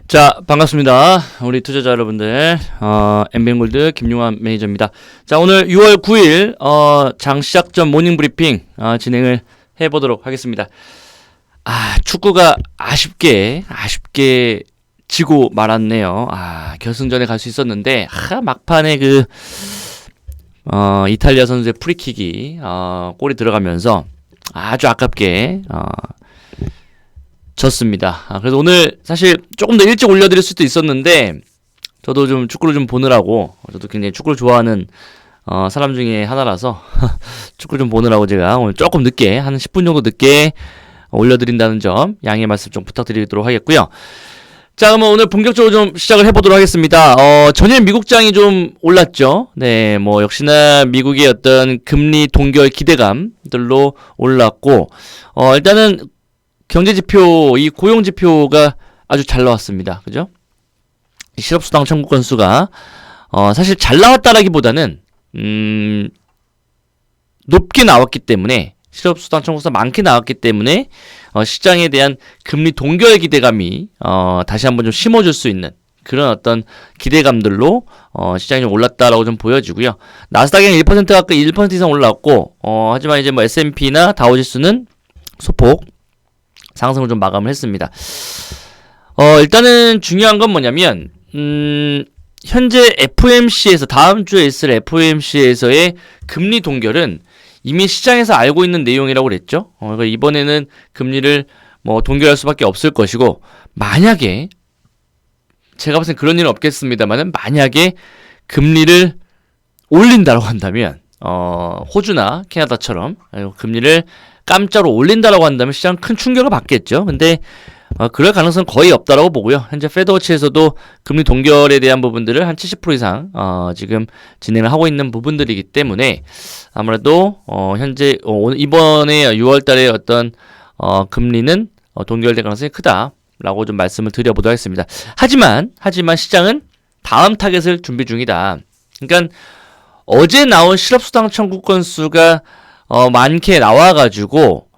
자, 반갑습니다. 우리 투자자 여러분들, 엠뱅골드 김용환 매니저입니다. 자, 오늘 6월 9일, 장 시작 전 모닝 브리핑, 진행을 해보도록 하겠습니다. 축구가 아쉽게 지고 말았네요. 결승전에 갈 수 있었는데, 막판에 이탈리아 선수의 프리킥이, 골이 들어가면서 아주 아깝게, 졌습니다. 그래서 오늘 사실 조금 더 일찍 올려드릴 수도 있었는데 저도 좀 축구를 좀 보느라고, 저도 굉장히 축구를 좋아하는 사람 중에 하나라서 축구를 좀 보느라고 제가 오늘 조금 늦게, 한 10분 정도 늦게 올려드린다는 점 양해 말씀 좀 부탁드리도록 하겠고요. 자, 그러면 오늘 본격적으로 좀 시작을 해보도록 하겠습니다. 전일 미국장이 좀 올랐죠. 네, 뭐 역시나 미국의 어떤 금리 동결 기대감들로 올랐고, 일단은 경제지표, 이 고용지표가 아주 잘 나왔습니다. 그죠? 실업수당 청구 건수가, 사실 잘 나왔다라기보다는, 높게 나왔기 때문에, 실업수당 청구가 많게 나왔기 때문에, 시장에 대한 금리 동결 기대감이, 다시 한번 좀 심어줄 수 있는 그런 어떤 기대감들로, 시장이 좀 올랐다라고 좀 보여지고요. 나스닥은 1% 가까이 1% 이상 올라왔고, 하지만 이제 뭐 S&P나 다우지수는 소폭, 상승을 좀 마감을 했습니다. 일단은 중요한 건 뭐냐면, 현재 FOMC에서, 다음 주에 있을 FOMC에서의 금리 동결은 이미 시장에서 알고 있는 내용이라고 그랬죠. 그러니까 이번에는 금리를 뭐 동결할 수밖에 없을 것이고, 만약에, 제가 봤을 땐 그런 일은 없겠습니다만은, 만약에 금리를 올린다고 한다면, 호주나 캐나다처럼 금리를 깜짝으로 올린다라고 한다면 시장 큰 충격을 받겠죠. 근데 그럴 가능성은 거의 없다라고 보고요. 현재 페드워치에서도 금리 동결에 대한 부분들을 한 70% 이상 지금 진행을 하고 있는 부분들이기 때문에 아무래도 현재 이번에 6월달에 어떤 금리는 동결될 가능성이 크다라고 좀 말씀을 드려보도록 하겠습니다. 하지만 시장은 다음 타겟을 준비 중이다. 그러니까 어제 나온 실업수당 청구 건수가 많게 나와가지고,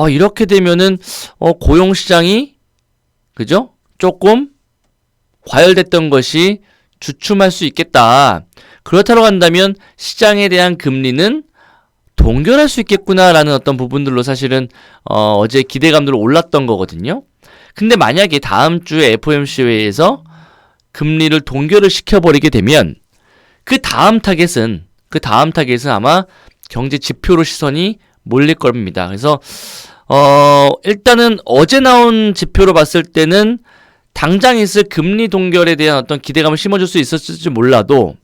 이렇게 되면은, 고용시장이, 그죠? 조금, 과열됐던 것이 주춤할 수 있겠다. 그렇다고 한다면, 시장에 대한 금리는 동결할 수 있겠구나라는 어떤 부분들로 사실은, 어제 기대감들로 올랐던 거거든요. 근데 만약에 다음 주에 FOMC회에서 금리를 동결을 시켜버리게 되면, 그 다음 타겟은 아마 경제 지표로 시선이 몰릴 겁니다. 그래서 일단은 어제 나온 지표로 봤을 때는 당장 있을 금리 동결에 대한 어떤 기대감을 심어줄 수 있었을지 몰라도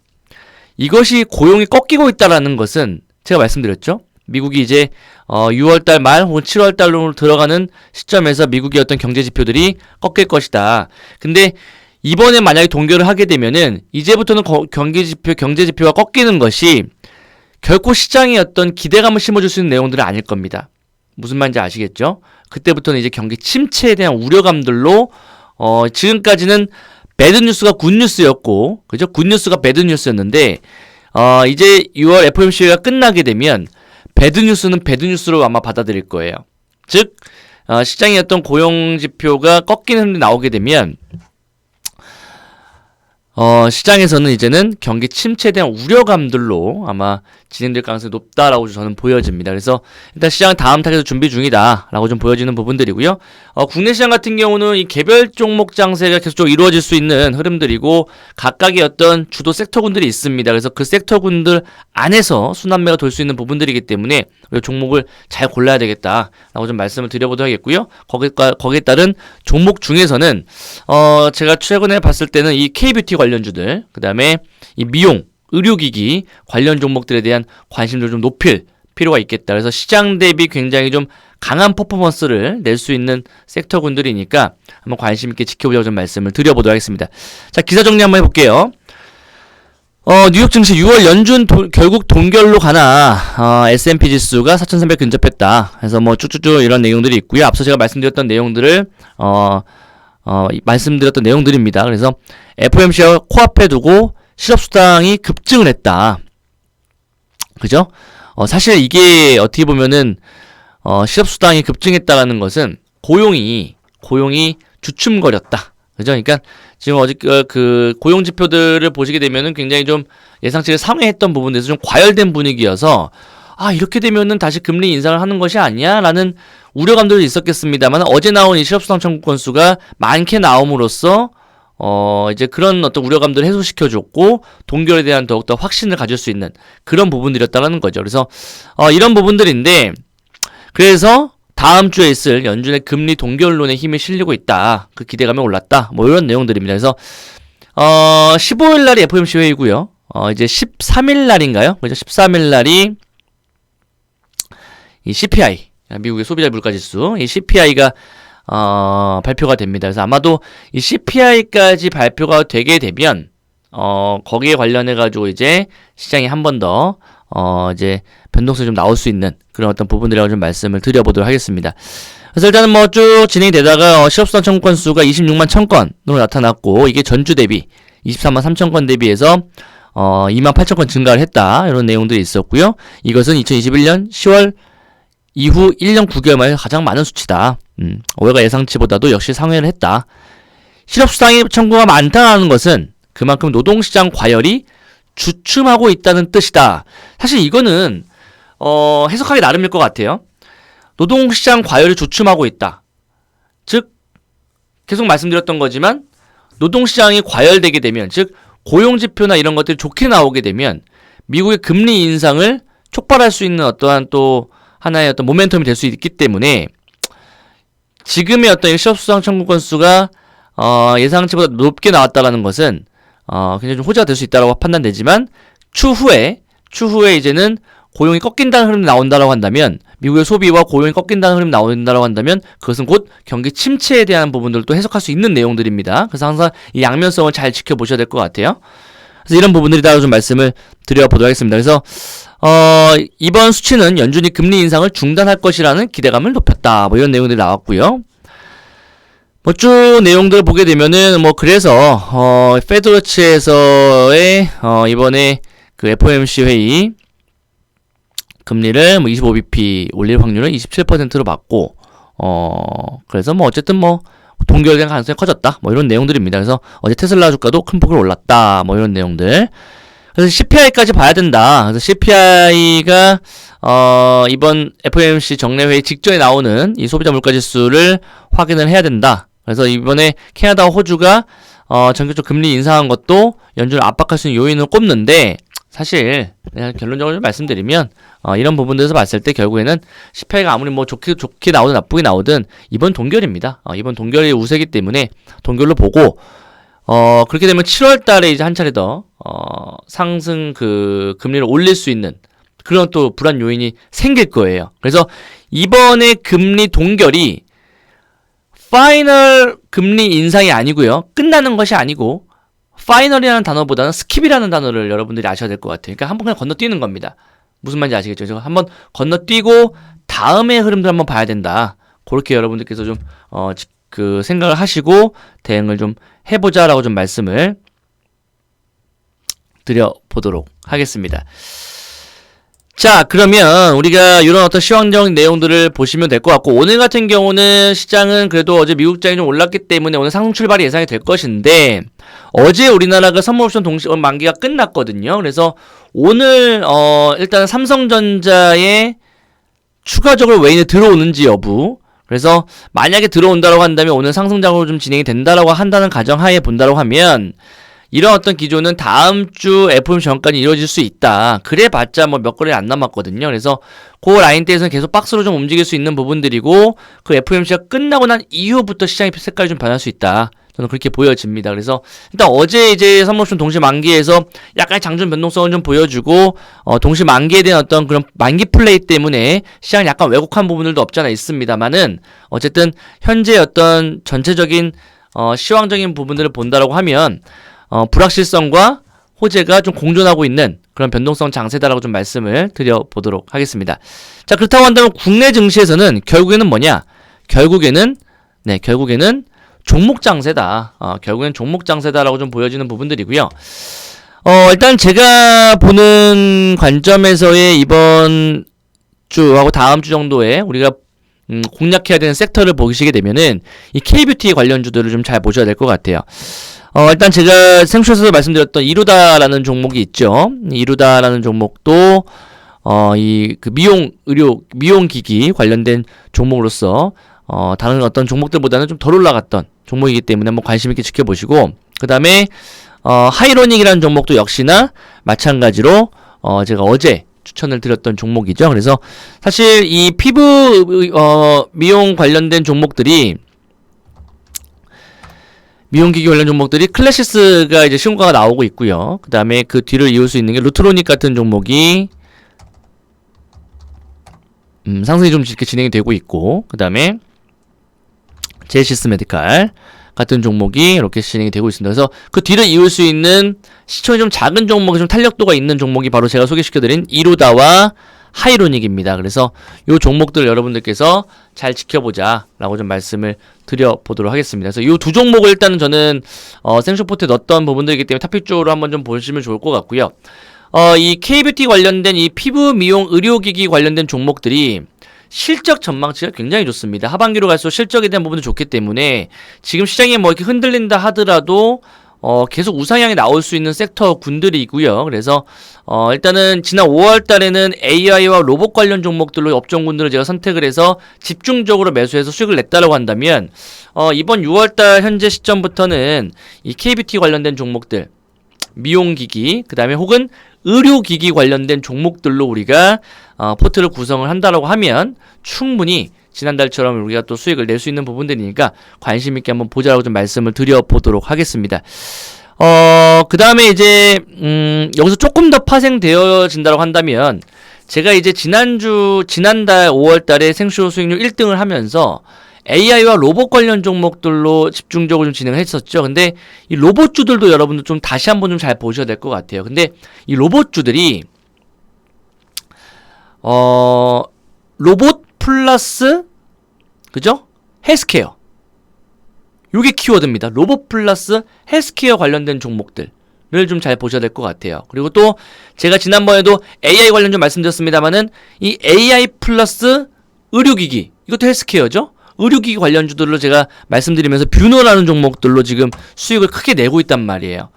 이것이 고용이 꺾이고 있다라는 것은 제가 말씀드렸죠. 미국이 이제 6월달 말 혹은 7월달로 들어가는 시점에서 미국의 어떤 경제 지표들이 꺾일 것이다. 근데 이번에 만약에 동결을 하게 되면은 이제부터는 경제 지표가 꺾이는 것이 결코 시장에 어떤 기대감을 심어줄 수 있는 내용들은 아닐 겁니다. 무슨 말인지 아시겠죠? 그때부터는 이제 경기 침체에 대한 우려감들로 지금까지는 배드뉴스가 굿뉴스였고, 그죠? 굿뉴스가 배드뉴스였는데 이제 6월 FOMC가 끝나게 되면 배드뉴스는 배드뉴스로 아마 받아들일 거예요. 즉 시장의 어떤 고용지표가 꺾이는 흐름이 나오게 되면 시장에서는 이제는 경기 침체에 대한 우려감들로 아마 진행될 가능성이 높다라고 저는 보여집니다. 그래서 일단 시장은 다음 타겟을 준비 중이다라고 좀 보여지는 부분들이고요. 국내 시장 같은 경우는 이 개별 종목 장세가 계속 이루어질 수 있는 흐름들이고 각각의 어떤 주도 섹터군들이 있습니다. 그래서 그 섹터군들 안에서 순환매가 돌 수 있는 부분들이기 때문에 우리가 종목을 잘 골라야 되겠다라고 좀 말씀을 드려보도록 하겠고요. 거기에 따른 종목 중에서는 제가 최근에 봤을 때는 이 K뷰티 관련주들, 그 다음에 이 미용, 의료기기 관련 종목들에 대한 관심을 좀 높일 필요가 있겠다. 그래서 시장 대비 굉장히 좀 강한 퍼포먼스를 낼 수 있는 섹터군들이니까 한번 관심 있게 지켜보자고 좀 말씀을 드려보도록 하겠습니다. 자, 기사 정리 한번 해볼게요. 뉴욕 증시 6월 연준 결국 동결로 가나, S&P 지수가 4,300 근접했다. 그래서 뭐 쭉쭉쭉 이런 내용들이 있고요. 앞서 제가 말씀드렸던 내용들을, 말씀드렸던 내용들입니다. 그래서 FOMC가 코앞에 두고 실업수당이 급증을 했다. 그죠? 사실 이게 어떻게 보면은, 실업수당이 급증했다라는 것은 고용이 주춤거렸다. 그죠? 그러니까 지금 어제 그 고용 지표들을 보시게 되면은 굉장히 좀 예상치를 상회했던 부분에서 좀 과열된 분위기여서 이렇게 되면은 다시 금리 인상을 하는 것이 아니야라는 우려감들도 있었겠습니다만 어제 나온 이 실업수당 청구 건수가 많게 나옴으로써 이제 그런 어떤 우려감들을 해소시켜줬고 동결에 대한 더욱더 확신을 가질 수 있는 그런 부분들이었다는 거죠. 그래서 이런 부분들인데 그래서 다음 주에 있을 연준의 금리 동결론에 힘이 실리고 있다. 그 기대감이 올랐다. 뭐 이런 내용들입니다. 그래서 15일 날이 FOMC 회의고요. 이제 13일 날인가요? 그죠? 13일 날이 이 CPI, 미국의 소비자 물가지수, 이 CPI가 발표가 됩니다. 그래서 아마도 이 CPI까지 발표가 되게 되면 거기에 관련해 가지고 이제 시장이 한 번 더 이제 변동성이 좀 나올 수 있는 그런 어떤 부분들이라고 좀 말씀을 드려보도록 하겠습니다. 그래서 일단은 뭐 쭉 진행이 되다가 실업수당 청구 건수가 26만 1000건으로 나타났고 이게 전주 대비 24만 3000건 대비해서 2만 8000건 증가를 했다. 이런 내용들이 있었고요. 이것은 2021년 10월 이후 1년 9개월 만에 가장 많은 수치다. 올해가 예상치보다도 역시 상회를 했다. 실업수당의 청구가 많다는 것은 그만큼 노동시장 과열이 주춤하고 있다는 뜻이다. 사실 이거는 해석하기 나름일 것 같아요. 노동시장 과열이 주춤하고 있다. 즉 계속 말씀드렸던 거지만 노동시장이 과열되게 되면 즉 고용지표나 이런 것들이 좋게 나오게 되면 미국의 금리 인상을 촉발할 수 있는 어떠한 또 하나의 어떤 모멘텀이 될 수 있기 때문에 지금의 어떤 실업수당 청구 건수가 예상치보다 높게 나왔다라는 것은 굉장히 좀 호재가 될 수 있다고 판단되지만 추후에 이제는 고용이 꺾인다는 흐름이 나온다라고 한다면 미국의 소비와 고용이 꺾인다는 흐름이 나온다라고 한다면 그것은 곧 경기 침체에 대한 부분들도 해석할 수 있는 내용들입니다. 그래서 항상 이 양면성을 잘 지켜보셔야 될 것 같아요. 그래서 이런 부분들이다 좀 말씀을 드려보도록 하겠습니다. 그래서 이번 수치는 연준이 금리 인상을 중단할 것이라는 기대감을 높였다. 뭐 이런 내용들이 나왔고요. 뭐 쭉 내용들을 보게 되면은 뭐 그래서 페드워치에서의 이번에 그 FOMC 회의 금리를 뭐 25bp 올릴 확률을 27%로 봤고 그래서 뭐 어쨌든 뭐 동결된 가능성이 커졌다. 뭐 이런 내용들입니다. 그래서 어제 테슬라 주가도 큰 폭으로 올랐다. 뭐 이런 내용들. 그래서 CPI까지 봐야 된다. 그래서 CPI가 이번 FOMC 정례회의 직전에 나오는 이 소비자 물가지수를 확인을 해야 된다. 그래서 이번에 캐나다와 호주가 전격적 금리 인상한 것도 연준을 압박할 수 있는 요인을 꼽는데 사실 그냥 결론적으로 좀 말씀드리면 이런 부분들에서 봤을 때 결국에는 CPI가 아무리 뭐 좋게 나오든 나쁘게 나오든 이번 동결입니다. 이번 동결이 우세기 때문에 동결로 보고 그렇게 되면 7월 달에 이제 한 차례 더 상승 그 금리를 올릴 수 있는 그런 또 불안 요인이 생길 거예요. 그래서 이번에 금리 동결이 파이널 금리 인상이 아니고요. 끝나는 것이 아니고 파이널이라는 단어보다는 스킵이라는 단어를 여러분들이 아셔야 될 것 같아요. 그러니까 한번 그냥 건너뛰는 겁니다. 무슨 말인지 아시겠죠? 제가 한번 건너뛰고 다음의 흐름들 한번 봐야 된다. 그렇게 여러분들께서 좀 그 생각을 하시고 대응을 좀 해보자라고 좀 말씀을 드려보도록 하겠습니다. 자, 그러면 우리가 이런 어떤 시황적인 내용들을 보시면 될 것 같고 오늘 같은 경우는 시장은 그래도 어제 미국장이 좀 올랐기 때문에 오늘 상승 출발이 예상이 될 것인데 어제 우리나라가 선물옵션 동시 만기가 끝났거든요. 그래서 오늘 일단 삼성전자에 추가적으로 외인이 들어오는지 여부 그래서 만약에 들어온다라고 한다면 오늘 상승장으로 좀 진행이 된다라고 한다는 가정하에 본다라고 하면 이런 어떤 기조는 다음 주 FOMC 전까지 이루어질 수 있다. 그래봤자 뭐 몇 거래 안 남았거든요. 그래서 그 라인대에서는 계속 박스로 좀 움직일 수 있는 부분들이고 그 FOMC가 끝나고 난 이후부터 시장의 색깔이 좀 변할 수 있다. 저는 그렇게 보여집니다. 그래서 일단 어제 이제 선물옵션 동시 만기에서 약간의 장중 변동성을 좀 보여주고 동시 만기에 대한 어떤 그런 만기 플레이 때문에 시장이 약간 왜곡한 부분들도 없지 않아 있습니다만은 어쨌든 현재 어떤 전체적인 시황적인 부분들을 본다라고 하면 불확실성과 호재가 좀 공존하고 있는 그런 변동성 장세다라고 좀 말씀을 드려보도록 하겠습니다. 자, 그렇다고 한다면 국내 증시에서는 결국에는 뭐냐? 결국에는 종목 장세다. 결국엔 종목 장세다라고 좀 보여지는 부분들이고요. 일단 제가 보는 관점에서의 이번 주하고 다음 주 정도에 우리가 공략해야 되는 섹터를 보시게 되면은 이 K뷰티 관련주들을 좀 잘 보셔야 될 것 같아요. 일단 제가 생쇼에서도 말씀드렸던 이루다라는 종목이 있죠. 이루다라는 종목도 이 그 미용기기 관련된 종목으로서 다른 어떤 종목들보다는 좀 덜 올라갔던 종목이기 때문에 한번 관심 있게 지켜보시고, 그 다음에 하이로닉이라는 종목도 역시나 마찬가지로 제가 어제 추천을 드렸던 종목이죠. 그래서 사실 이 피부 미용 관련된 종목들이, 미용기기 관련 종목들이 클래시스가 이제 신고가가 나오고 있고요. 그 다음에 그 뒤를 이을 수 있는 게 루트로닉 같은 종목이 상승이 좀 이렇게 진행이 되고 있고, 그 다음에 제시스 메디칼 같은 종목이 이렇게 진행이 되고 있습니다. 그래서 그 뒤를 이을 수 있는 시총이 좀 작은 종목이 좀 탄력도가 있는 종목이 바로 제가 소개시켜드린 이루다와 하이로닉입니다. 그래서 이 종목들 여러분들께서 잘 지켜보자 라고 좀 말씀을 드려보도록 하겠습니다. 그래서 이 두 종목을 일단은 저는 생쇼포트에 넣었던 부분들이기 때문에 탑픽 쪽으로 한번 좀 보시면 좋을 것 같고요. 이 K뷰티 관련된 이 피부 미용 의료기기 관련된 종목들이 실적 전망치가 굉장히 좋습니다. 하반기로 갈수록 실적에 대한 부분도 좋기 때문에 지금 시장이 뭐 이렇게 흔들린다 하더라도 계속 우상향이 나올 수 있는 섹터 군들이고요. 그래서 일단은 지난 5월 달에는 AI와 로봇 관련 종목들로 업종군들을 제가 선택을 해서 집중적으로 매수해서 수익을 냈다라고 한다면 이번 6월 달 현재 시점부터는 이 K뷰티 관련된 종목들, 미용기기, 그 다음에 혹은 의료기기 관련된 종목들로 우리가 포트를 구성을 한다라고 하면 충분히 지난달처럼 우리가 또 수익을 낼 수 있는 부분들이니까 관심 있게 한번 보자라고 좀 말씀을 드려보도록 하겠습니다. 그 다음에 이제 여기서 조금 더 파생되어진다고 한다면, 제가 이제 지난달 5월달에 생쇼 수익률 1등을 하면서 AI와 로봇 관련 종목들로 집중적으로 좀 진행을 했었죠. 근데 이 로봇주들도 여러분들 좀 다시 한번 좀 잘 보셔야 될 것 같아요. 근데 이 로봇주들이 로봇 플러스, 그죠? 헬스케어, 요게 키워드입니다. 로봇 플러스 헬스케어 관련된 종목들을 좀 잘 보셔야 될 것 같아요. 그리고 또 제가 지난번에도 AI 관련 좀 말씀드렸습니다만은 이 AI 플러스 의료기기, 이것도 헬스케어죠. 의료기기 관련주들로 제가 말씀드리면서 뷰노라는 종목들로 지금 수익을 크게 내고 있단 말이에요.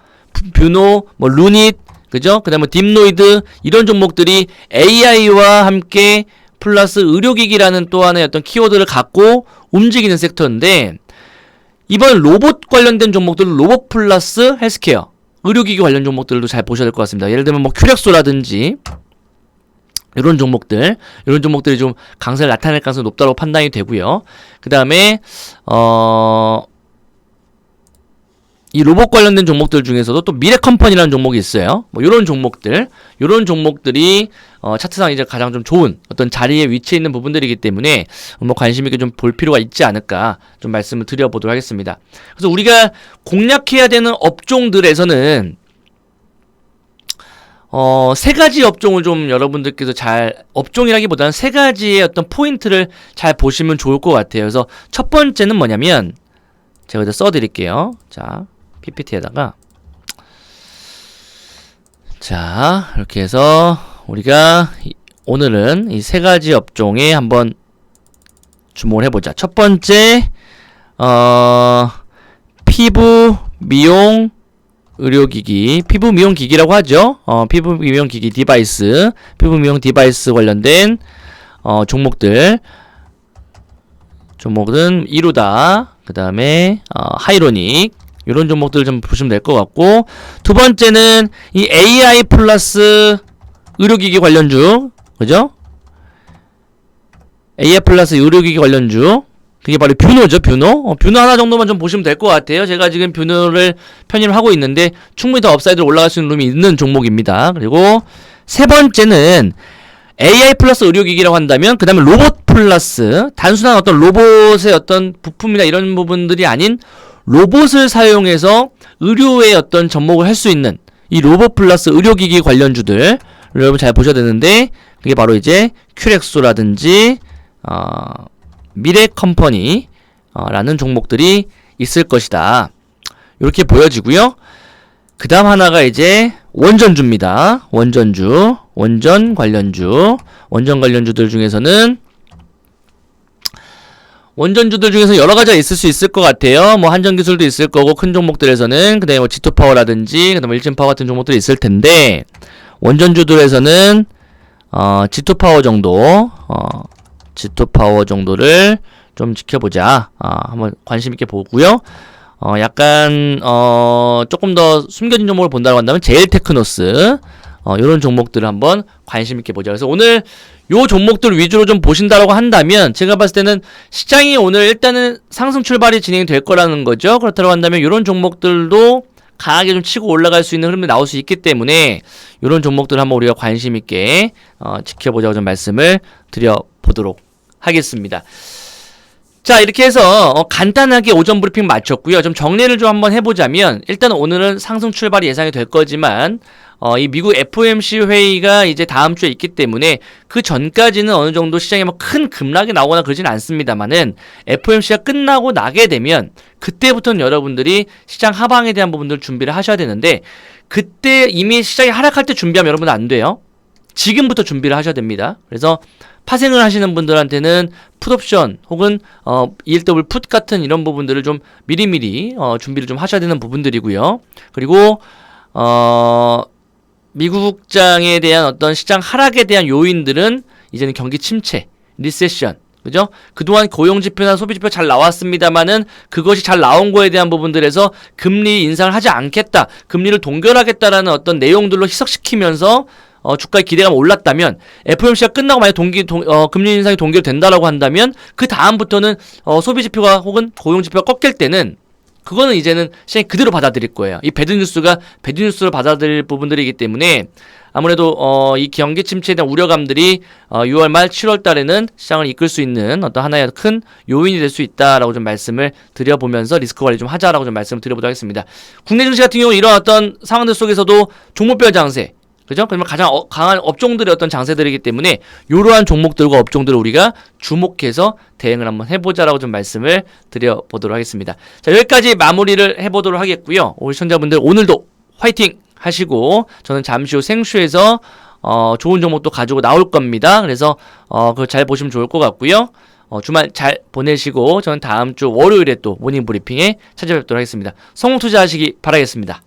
뷰노, 뭐 루닛, 그죠? 그 다음에 딥노이드, 이런 종목들이 AI와 함께 플러스 의료기기라는 또 하나의 어떤 키워드를 갖고 움직이는 섹터인데, 이번 로봇 관련된 종목들은 로봇 플러스 헬스케어, 의료기기 관련 종목들도 잘 보셔야 될 것 같습니다. 예를 들면 뭐 큐렉소라든지 이런 종목들이 좀 강세를 나타낼 가능성이 높다고 판단이 되고요. 그 다음에 이 로봇 관련된 종목들 중에서도 또 미래컴퍼니라는 종목이 있어요. 뭐 요런 종목들이 차트상 이제 가장 좀 좋은 어떤 자리에 위치해 있는 부분들이기 때문에 뭐 관심 있게 좀 볼 필요가 있지 않을까 좀 말씀을 드려보도록 하겠습니다. 그래서 우리가 공략해야 되는 업종들에서는 세 가지 업종을 좀 여러분들께서 업종이라기보다는 세 가지의 어떤 포인트를 잘 보시면 좋을 것 같아요. 그래서 첫 번째는 뭐냐면, 제가 이제 써드릴게요. 자, PPT에다가. 자, 이렇게 해서 우리가 오늘은 이 세 가지 업종에 한번 주목을 해보자. 첫 번째, 피부 미용 의료기기, 피부 미용기기라고 하죠. 피부 미용기기 디바이스, 피부 미용 디바이스 관련된 종목들은 이루다, 그 다음에 하이로닉, 이런 종목들을 좀 보시면 될 것 같고, 두 번째는 이 AI 플러스 의료기기 관련주, 그죠? AI 플러스 의료기기 관련주, 그게 바로 뷰노죠, 뷰노. 뷰노 하나 정도만 좀 보시면 될 것 같아요. 제가 지금 뷰노를 편입을 하고 있는데 충분히 더 업사이드로 올라갈 수 있는 룸이 있는 종목입니다. 그리고 세 번째는 AI 플러스 의료기기라고 한다면, 그 다음에 로봇 플러스, 단순한 어떤 로봇의 어떤 부품이나 이런 부분들이 아닌 로봇을 사용해서 의료의 어떤 접목을 할 수 있는 이 로봇 플러스 의료기기 관련주들 여러분 잘 보셔야 되는데, 그게 바로 이제 큐렉소라든지 미래컴퍼니 라는 종목들이 있을 것이다. 이렇게 보여지고요. 그 다음 하나가 이제 원전주입니다. 원전 관련주들 중에서는 원전주들 중에서 여러 가지가 있을 수 있을 것 같아요. 뭐 한전기술도 있을 거고 큰 종목들에서는 그다음에 뭐 지토파워라든지 그다음에 일진파워 같은 종목들이 있을 텐데 원전주들에서는 지토파워 정도를 좀 지켜보자. 한번 관심 있게 보고요. 약간 조금 더 숨겨진 종목을 본다고 한다면 제일테크노스 요런 종목들을 한번 관심 있게 보자. 그래서 오늘 요 종목들 위주로 좀 보신다라고 한다면 제가 봤을 때는 시장이 오늘 일단은 상승 출발이 진행이 될 거라는 거죠. 그렇다고 한다면 요런 종목들도 강하게 좀 치고 올라갈 수 있는 흐름이 나올 수 있기 때문에 요런 종목들 한번 우리가 관심 있게 지켜보자고 좀 말씀을 드려보도록 하겠습니다. 자, 이렇게 해서 간단하게 오전 브리핑 마쳤고요. 좀 정리를 좀 한번 해보자면 일단 오늘은 상승 출발이 예상이 될 거지만 이 미국 FOMC 회의가 이제 다음 주에 있기 때문에 그 전까지는 어느 정도 시장에 뭐 큰 급락이 나오거나 그러지는 않습니다만은 FOMC가 끝나고 나게 되면 그때부터는 여러분들이 시장 하방에 대한 부분들 준비를 하셔야 되는데 그때 이미 시장이 하락할 때 준비하면 여러분은 안 돼요. 지금부터 준비를 하셔야 됩니다. 그래서 파생을 하시는 분들한테는 풋옵션 혹은 ELW 풋 같은 이런 부분들을 좀 미리미리 준비를 좀 하셔야 되는 부분들이고요. 그리고 미국 국장에 대한 어떤 시장 하락에 대한 요인들은 이제는 경기 침체, 리세션, 그죠? 그동안 고용지표나 소비지표 잘 나왔습니다만은 그것이 잘 나온 거에 대한 부분들에서 금리 인상을 하지 않겠다, 금리를 동결하겠다라는 어떤 내용들로 희석시키면서 주가의 기대감이 올랐다면 FOMC가 끝나고 만약 금리 인상이 동결된다라고 한다면 그 다음부터는 소비지표가 혹은 고용지표가 꺾일 때는 그거는 이제는 시장이 그대로 받아들일 거예요. 이 배드뉴스가 배드뉴스로 받아들일 부분들이기 때문에 아무래도 이 경기 침체에 대한 우려감들이 6월 말 7월 달에는 시장을 이끌 수 있는 어떤 하나의 큰 요인이 될 수 있다라고 좀 말씀을 드려보면서 리스크 관리 좀 하자라고 좀 말씀을 드려보도록 하겠습니다. 국내 증시 같은 경우 이런 어떤 상황들 속에서도 종목별 장세, 그죠? 그러면 가장 강한 업종들의 어떤 장세들이기 때문에 이러한 종목들과 업종들을 우리가 주목해서 대응을 한번 해보자라고 좀 말씀을 드려보도록 하겠습니다. 자, 여기까지 마무리를 해보도록 하겠고요. 우리 시청자분들 오늘도 화이팅 하시고 저는 잠시 후 생쇼에서 좋은 종목도 가지고 나올 겁니다. 그래서 그거 잘 보시면 좋을 것 같고요. 주말 잘 보내시고 저는 다음 주 월요일에 또 모닝 브리핑에 찾아뵙도록 하겠습니다. 성공 투자하시기 바라겠습니다.